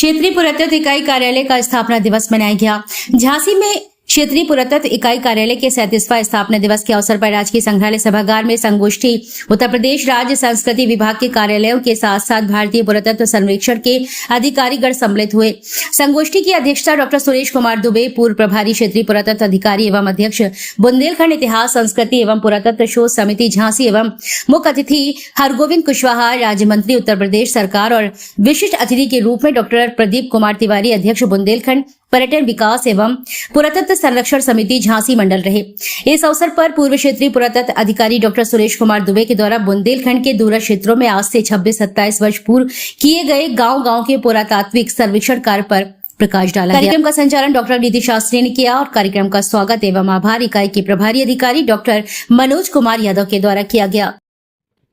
क्षेत्रीय पुरातत्व इकाई कार्यालय का स्थापना दिवस मनाया गया। झांसी में क्षेत्रीय पुरातत्व इकाई कार्यालय के 37वां स्थापना दिवस के अवसर पर राजकीय संग्रहालय सभागार में संगोष्ठी उत्तर प्रदेश राज्य संस्कृति विभाग के कार्यालयों के साथ साथ भारतीय पुरातत्व सर्वेक्षण के अधिकारीगण सम्मिलित हुए। संगोष्ठी की अध्यक्षता डॉक्टर सुरेश कुमार दुबे, पूर्व प्रभारी क्षेत्रीय पुरातत्व अधिकारी एवं अध्यक्ष बुंदेलखंड इतिहास संस्कृति एवं पुरातत्व शोध समिति झांसी एवं मुख्य अतिथि हरगोविंद कुशवाहा, राज्य मंत्री उत्तर प्रदेश सरकार और विशिष्ट अतिथि के रूप में डॉक्टर प्रदीप कुमार तिवारी, अध्यक्ष बुंदेलखंड पर्यटन विकास एवं पुरातत्व संरक्षण समिति झांसी मंडल रहे। इस अवसर पर पूर्व क्षेत्रीय पुरातत्व अधिकारी डॉक्टर सुरेश कुमार दुबे के द्वारा बुंदेलखंड के दूरस्थ क्षेत्रों में आज से 26-27 वर्ष पूर्व किए गए गांव-गांव के पुरातात्विक सर्वेक्षण कार्य पर प्रकाश डाला। कार्यक्रम का संचालन डॉक्टर निधि शास्त्री ने किया और कार्यक्रम का स्वागत एवं आभार इकाई के प्रभारी अधिकारी डॉक्टर मनोज कुमार यादव के द्वारा किया गया।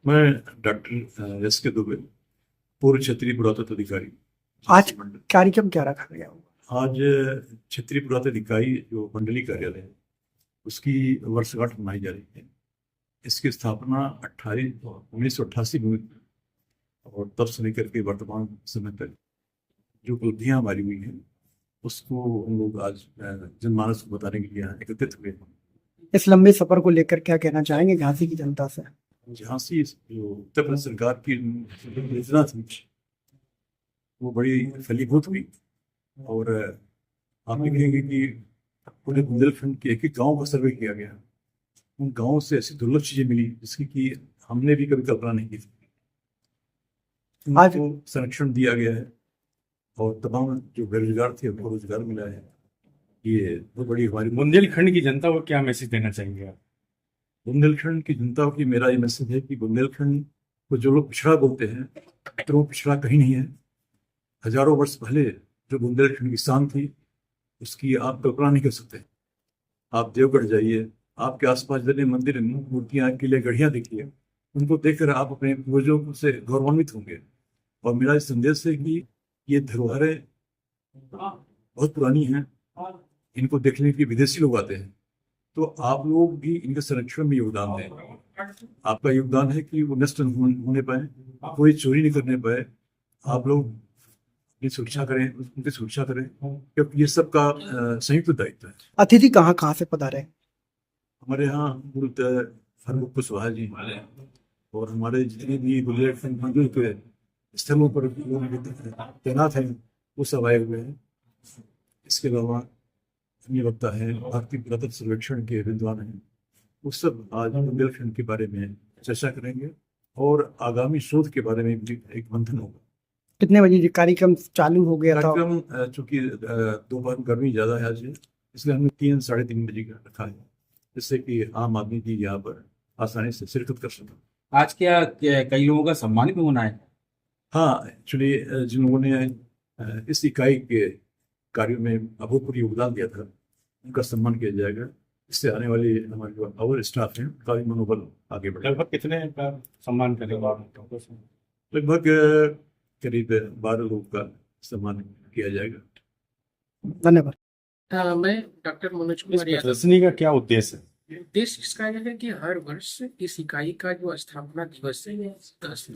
मैं डॉक्टर एस के दुबे, पूर्व क्षेत्रीय पुरातत्व अधिकारी। आज कार्यक्रम क्या रखा गया? आज क्षेत्रीय पुरातत्व इकाई जो मंडलीय कार्यालय है उसकी वर्षगांठ मनाई जा रही है। इसकी स्थापना 1988 में हुई और तब से लेकर के वर्तमान समय तक जो उपलब्धियां हमारी हुई हैं उसको हम लोग आज जनमानस को बताने के लिए यहाँ एकत्रित हुए हैं। इस लंबे सफर को लेकर क्या कहना चाहेंगे झांसी की जनता से? झांसी जो उत्तर प्रदेश सरकार की योजना थी वो बड़ी फलीभूत हुई और आप देखेंगे कि पूरे बुंदेलखंड के एक गांव का सर्वे किया गया। उन गांवों से ऐसी दुर्लभ चीजें मिली जिसकी कि हमने भी कभी कल्पना नहीं की थी। आज संरक्षण दिया गया है और तमाम जो बेरोजगार थे उनको रोजगार मिला है। ये बहुत बड़ी हमारी बुंदेलखंड की जनता को क्या मैसेज देना चाहेंगे आप? बुंदेलखंड की जनता की मेरा ये मैसेज है कि बुंदेलखंड को जो लोग पिछड़ा बोलते हैं तो वो पिछड़ा कहीं नहीं है। हजारों वर्ष पहले जो बुंदेलखंड की शान थी उसकी आप कल्पना नहीं कर सकते। आप देवगढ़ जाइए, आपके आसपास जितने मंदिर, मूर्तियां, किले, गढ़ियां देखिए, उनको देखकर आप अपने पूर्वजों से गौरवान्वित होंगे। और मेरा संदेश है कि ये धरोहरें बहुत पुरानी हैं, इनको देखने के लिए विदेशी लोग आते हैं, तो आप लोग भी इनके संरक्षण में योगदान दें। आपका योगदान है कि वो नष्ट होने पाए, कोई चोरी नहीं करने पाए। आप लोग सुरक्षा करें, उनकी सुरक्षा करें, क्योंकि ये सब का संयुक्त दायित्व है। अतिथि कहाँ से पधारे? हमारे यहाँ हरगोविंद कुशवाहा जी और हमारे जितने भी बुंदेलखंड मंदिर के स्थलों पर तैनात हैं वो सब आए हुए हैं। इसके अलावा अन्य वक्ता है, भारतीय पुरातत्व सर्वेक्षण के विद्वान हैं, वो सब आज बुंदेलखंड के बारे में चर्चा करेंगे और आगामी शोध के बारे में भी एक मंथन होगा। कितने बजे ये कार्यक्रम चालू हो गया था? कार्यक्रम चूंकि दोपहर गर्मी ज्यादा है आज, इसलिए हमने 3-3:30 बजे का रखा है, जिससे कि आम आदमी भी यहाँ पर आसानी से शिरकत कर सके। आज क्या कई लोगों का सम्मान भी होना है? हाँ, एक्चुअली जिन लोगों ने इस इकाई के कार्यों में अभूतपूर्व योगदान दिया था उनका सम्मान किया जाएगा। इससे आने वाले हमारे जो और स्टाफ हैं उनका भी मनोबल आगे बढ़ेगा। लगभग कितने का सम्मान करेगा? लगभग करीब 12 लोगों का सम्मान किया जाएगा। धन्यवाद। मैं डॉक्टर मनोज कुमार यादव। प्रदर्शनी का क्या उद्देश्य है? उद्देश्य इसका यह है कि हर वर्ष इस इकाई का जो स्थापना दिवस है 10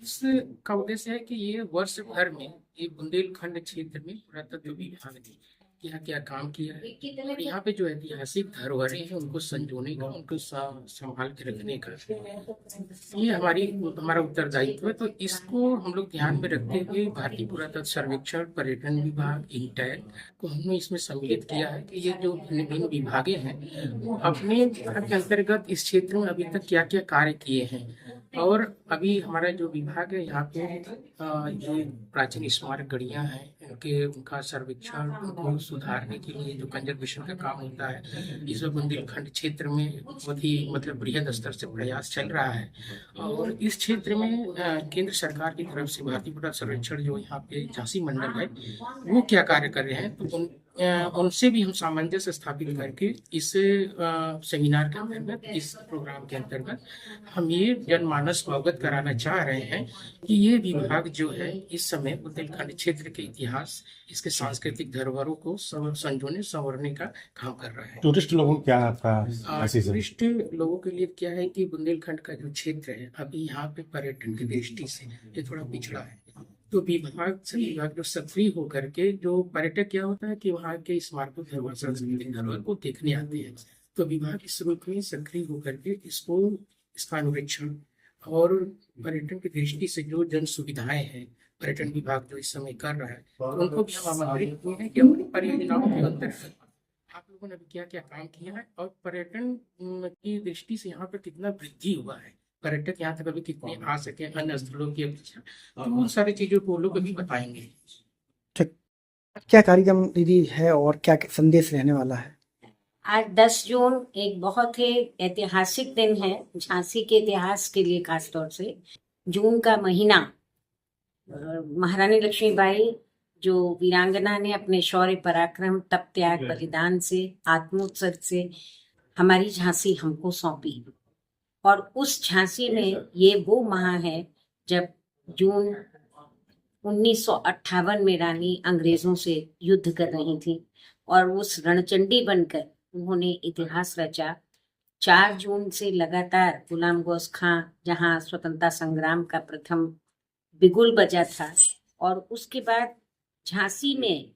इसका उद्देश्य है कि ये वर्ष भर में ये बुंदेलखंड क्षेत्र में पुरातत्व विभाग ने क्या क्या काम किया है और यहाँ पे जो ऐतिहासिक धरोहरें हैं उनको संजोने का, उनको संभाल के रखने का ये हमारा उत्तरदायित्व है। तो इसको हम लोग ध्यान में रखते हुए भारतीय पुरातत्व सर्वेक्षण, पर्यटन विभाग, इंटैक को हमने इसमें सम्मिलित किया है कि ये जो भिन्न विभागे हैं वो अपने विभाग के अंतर्गत इस क्षेत्र में अभी तक क्या क्या कार्य किए हैं। और अभी हमारा जो विभाग है यहाँ पे ये प्राचीन स्मारक गढ़ियाँ हैं, उनका सर्वेक्षण, उनको सुधारने के लिए जो कंजर्वेशन का काम होता है इस बुंदेलखंड क्षेत्र में बहुत ही बृहद स्तर से प्रयास चल रहा है। और इस क्षेत्र में केंद्र सरकार की तरफ से भारतीय पुरातत्व सर्वेक्षण जो यहाँ पे झांसी मंडल है वो क्या कार्य कर रहे हैं, तो उनसे भी हम सामंजस्य स्थापित करके इस सेमिनार के अंतर्गत, इस प्रोग्राम के अंतर्गत हम ये जनमानस को अवगत कराना चाह रहे हैं कि ये विभाग जो है इस समय बुंदेलखंड क्षेत्र के इतिहास, इसके सांस्कृतिक धरोहरों को संजोने संवरने का काम कर रहा है। टूरिस्ट लोगों को क्या टूरिस्ट लोगों के लिए क्या है कि बुंदेलखंड का जो क्षेत्र है अभी यहाँ पे पर्यटन की दृष्टि से ये थोड़ा पिछड़ा है। तो विभाग सभी विभाग जो सक्रिय होकर के जो पर्यटक क्या होता है कि वहाँ के स्मारकों धरोहर सांस्कृतिक धरोहर को देखने आते हैं, तो विभाग इस रूप में सक्रिय होकर के इसको स्थानुरक्षण और पर्यटन की दृष्टि से जो जन सुविधाएं हैं पर्यटन विभाग जो इस समय कर रहा है, तो उनको भी हम आमंत्रित किए हैं कि अपनी परियोजनाओं के अंतर्गत आप लोगों ने क्या क्या काम किया है और पर्यटन की दृष्टि से यहाँ पर कितना वृद्धि हुआ है, पर्यटक यहाँ तक अभी कितने आ सके अन्य स्थलों की अपेक्षा, तो उन सारी चीजों को लोग अभी बताएंगे। क्या कार्यक्रम दीदी है और क्या संदेश रहने वाला है? आज 10 जून एक बहुत ही ऐतिहासिक दिन है झांसी के इतिहास के लिए। खास तौर से जून का महीना महारानी लक्ष्मीबाई जो वीरांगना ने अपने शौर्य पराक्रम तप त्याग बलिदान से आत्मोत्सर्ग से हमारी झांसी हमको सौंपी, और उस झांसी में ये वो माह है जब जून 1958 में रानी अंग्रेजों से युद्ध कर रही थी और उस रणचंडी बनकर उन्होंने इतिहास रचा। 4 जून से लगातार गुलाम गौस खां जहां स्वतंत्रता संग्राम का प्रथम बिगुल बजा था, और उसके बाद झांसी में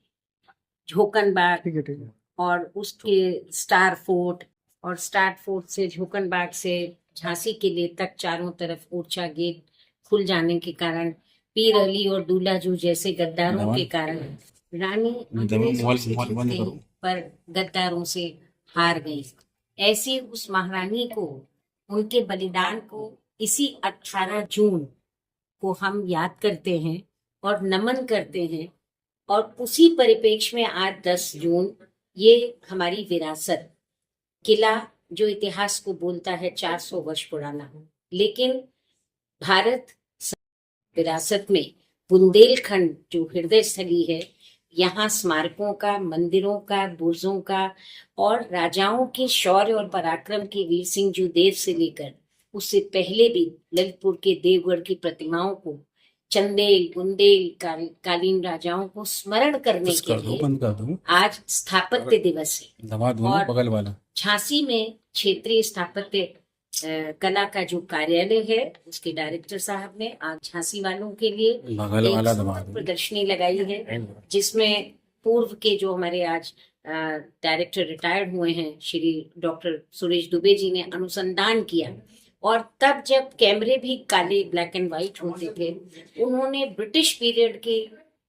झोकन बाग ठीक है। और उसके स्टार फोर्ट, और स्टार फोर्ट से झोकन बाग से झांसी किले तक चारों तरफ ऊर्जा गेट खुल जाने के कारण पीर अली और दूल्हाजू जैसे गद्दारों के कारण रानी अंग्रेजों से जीत गई पर गद्दारों से हार गई। ऐसे उस महारानी को, उनके बलिदान को इसी 18 जून को हम याद करते हैं और नमन करते हैं, और उसी परिप्रेक्ष्य में आज 10 जून ये हमारी विरासत किला जो इतिहास को बोलता है 400 वर्ष पुराना, लेकिन भारत विरासत में बुंदेलखंड जो हृदय स्थली है, यहाँ स्मारकों का, मंदिरों का, बुर्जों का और राजाओं के शौर्य और पराक्रम के वीर सिंह देव से लेकर उससे पहले भी ललितपुर के देवगढ़ की प्रतिमाओं को, चंदेल बुंदेल कालीन राजाओं को स्मरण करने के लिए आज स्थापत्य दिवस है। और झांसी में क्षेत्रीय स्थापत्य कला का जो कार्यालय है उसके डायरेक्टर साहब ने आज झांसी वालों के लिए एक प्रदर्शनी लगाई है, जिसमें पूर्व के जो हमारे आज डायरेक्टर रिटायर्ड हुए हैं श्री डॉक्टर सुरेश दुबे जी ने अनुसंधान किया, और तब जब कैमरे भी काले ब्लैक एंड व्हाइट होते थे, उन्होंने ब्रिटिश पीरियड के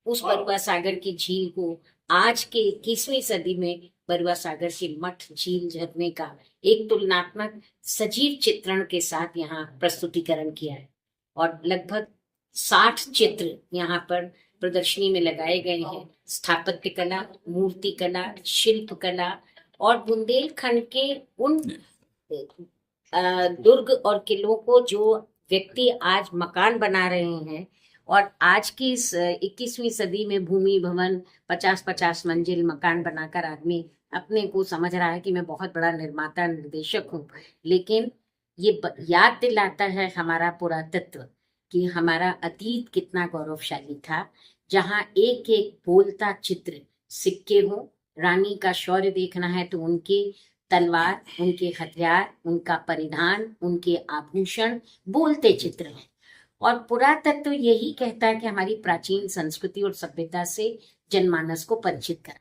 उस बरुआ सागर की झील को आज के 21वीं सदी में बरुआ सागर के मठ, झील, झरने का एक तुलनात्मक सजीव चित्रण के साथ यहाँ प्रस्तुतिकरण किया है, और लगभग 60 चित्र यहाँ पर प्रदर्शनी में लगाए गए हैं। स्थापत्य कला, मूर्ति कला, शिल्प कला और बुंदेलखंड के उन दुर्ग और किलों को जो व्यक्ति आज मकान बना रहे हैं, और आज की इस 21वीं सदी में भूमि भवन 50-50 मंजिल मकान बनाकर आदमी अपने को समझ रहा है कि मैं बहुत बड़ा निर्माता निर्देशक हूँ, लेकिन ये याद दिलाता है हमारा पुरातत्व कि हमारा अतीत कितना गौरवशाली था, जहाँ एक एक बोलता चित्र सिक्के हो। रानी का शौर्य देखना है तो उनके तलवार, उनके हथियार, उनका परिधान, उनके आभूषण बोलते चित्र हैं। और पुरातत्व यही कहता है कि हमारी प्राचीन संस्कृति और सभ्यता से जनमानस को परिचित करें।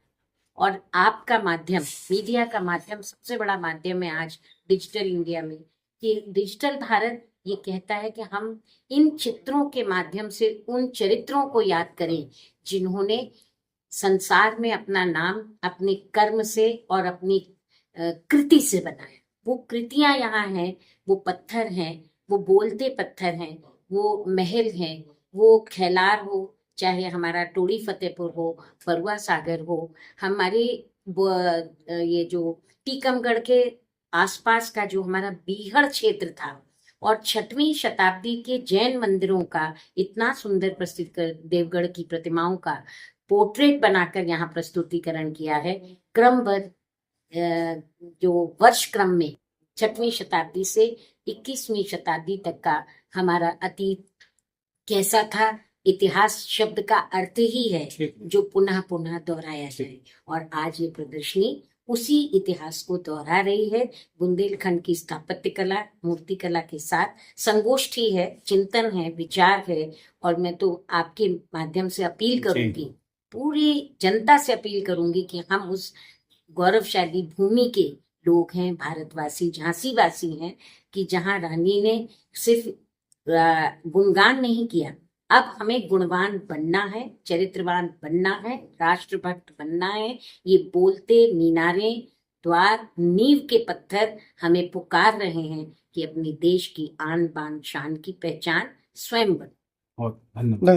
और आपका माध्यम, मीडिया का माध्यम सबसे बड़ा माध्यम है आज डिजिटल इंडिया में, कि डिजिटल भारत ये कहता है कि हम इन चित्रों के माध्यम से उन चरित्रों को याद करें जिन्होंने संसार में अपना नाम अपने कर्म से और अपनी कृति से बनाया। वो कृतियां यहाँ हैं, वो पत्थर हैं, वो बोलते पत्थर हैं, वो महल हैं, वो खैलार हो, चाहे हमारा टोड़ी फतेहपुर हो, बरुआ सागर हो, हमारे ये जो टीकमगढ़ के आसपास का जो हमारा बीहड़ क्षेत्र था, और 6वीं शताब्दी के जैन मंदिरों का इतना सुंदर प्रस्तुत कर देवगढ़ की प्रतिमाओं का पोर्ट्रेट बनाकर यहाँ प्रस्तुतिकरण किया है। क्रमबद्ध जो वर्ष क्रम में 6वीं शताब्दी से 21वीं शताब्दी तक का हमारा अतीत कैसा था। इतिहास शब्द का अर्थ ही है जो पुनः पुनः दोहराया जाए, और आज ये प्रदर्शनी उसी इतिहास को दोहरा रही है। बुंदेलखंड की स्थापत्य कला, मूर्ति कला के साथ संगोष्ठी है, चिंतन है, विचार है। और मैं तो आपके माध्यम से अपील करूंगी, पूरी जनता से अपील करूंगी कि हम उस गौरवशाली भूमि के लोग हैं, भारतवासी, झांसी वासी हैं, कि जहां रानी ने सिर्फ गुणगान नहीं किया, अब हमें गुणवान बनना है, चरित्रवान बनना है, राष्ट्रभक्त बनना है। ये बोलते मीनारे, द्वार, नींव के पत्थर हमें पुकार रहे हैं कि अपने देश की आन बान शान की पहचान स्वयं बने। और धन्यवाद।